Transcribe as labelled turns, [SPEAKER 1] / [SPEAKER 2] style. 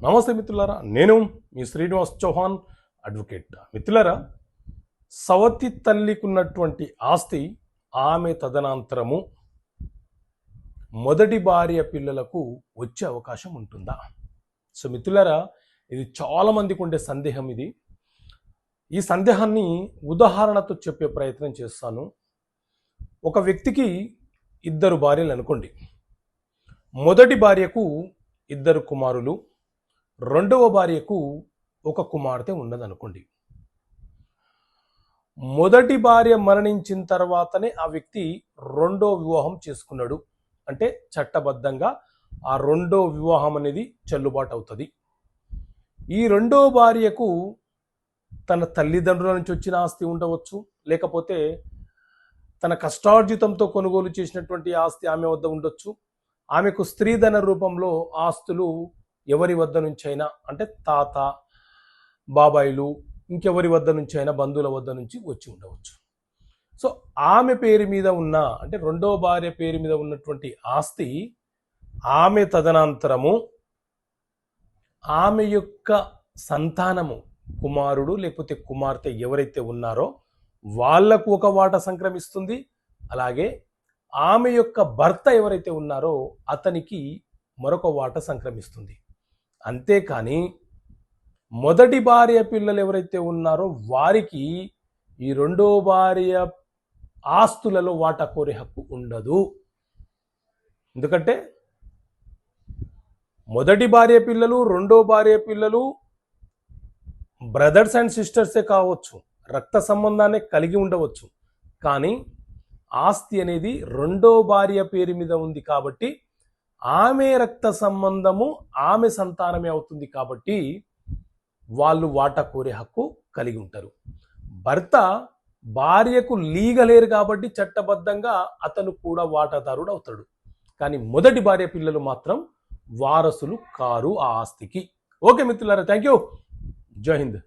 [SPEAKER 1] నమస్తే మిత్రులారా, నేను మీ శ్రీనివాస్ చౌహాన్ అడ్వకేట్. మిత్రులారా, సవతి తల్లికున్నటువంటి ఆస్తి ఆమె తదనంతరము మొదటి భార్య పిల్లలకు వచ్చే అవకాశం ఉంటుందా? సో మిత్రులారా, ఇది చాలా మందికి ఉండే సందేహం. ఈ సందేహాన్ని ఉదాహరణతో చెప్పే ప్రయత్నం చేస్తాను. ఒక వ్యక్తికి 2 భార్యలు అనుకోండి. మొదటి భార్యకు 2 కుమారులు, రెండవ భార్యకు 1 కుమార్తె ఉన్నదనుకోండి. మొదటి భార్య మరణించిన తర్వాతనే ఆ వ్యక్తి రెండో వివాహం చేసుకున్నాడు అంటే చట్టబద్ధంగా ఆ రెండో వివాహం అనేది చెల్లుబాటు అవుతుంది. ఈ రెండో భార్యకు తన తల్లిదండ్రుల నుంచి వచ్చిన ఆస్తి ఉండవచ్చు, లేకపోతే తన కష్టార్జితంతో కొనుగోలు చేసినటువంటి ఆస్తి ఆమె వద్ద ఉండొచ్చు. ఆమెకు స్త్రీధన రూపంలో ఆస్తులు ఎవరి వద్ద నుంచైనా అంటే తాత, బాబాయిలు, ఇంకెవరి వద్ద నుంచైనా బంధువుల వద్ద నుంచి వచ్చి ఉండవచ్చు. సో ఆమె పేరు మీద ఉన్న అంటే రెండో భార్య పేరు మీద ఉన్నటువంటి ఆస్తి ఆమె తదనంతరము ఆమె యొక్క సంతానము, కుమారుడు లేకపోతే కుమార్తె ఎవరైతే ఉన్నారో వాళ్లకు 1 వాటా సంక్రమిస్తుంది. అలాగే ఆమె యొక్క భర్త ఎవరైతే ఉన్నారో అతనికి మరొక వాటా సంక్రమిస్తుంది. అంతేకాని మొదటి భార్య పిల్లలు ఎవరైతే ఉన్నారో వారికి ఈ రెండో భార్య ఆస్తులలో వాటా కోరే హక్కు ఉండదు. ఎందుకంటే మొదటి భార్య పిల్లలు, రెండో భార్య పిల్లలు బ్రదర్స్ అండ్ సిస్టర్సే కావచ్చు, రక్త సంబంధాన్ని కలిగి ఉండవచ్చు. కానీ ఆస్తి అనేది రెండో భార్య పేరు మీద ఉంది కాబట్టి ఆమె రక్త సంబంధము ఆమె సంతానమే అవుతుంది. కాబట్టి వాళ్ళు వాటా కోరే హక్కు కలిగి ఉంటారు. భర్త భార్యకు లీగలేరు కాబట్టి చట్టబద్ధంగా అతను కూడా వాటాదారుడు అవుతాడు. కానీ మొదటి భార్య పిల్లలు మాత్రం వారసులు కారు ఆ ఆస్తికి. ఓకే మిత్రులారా, థ్యాంక్ యూ. జై హింద్.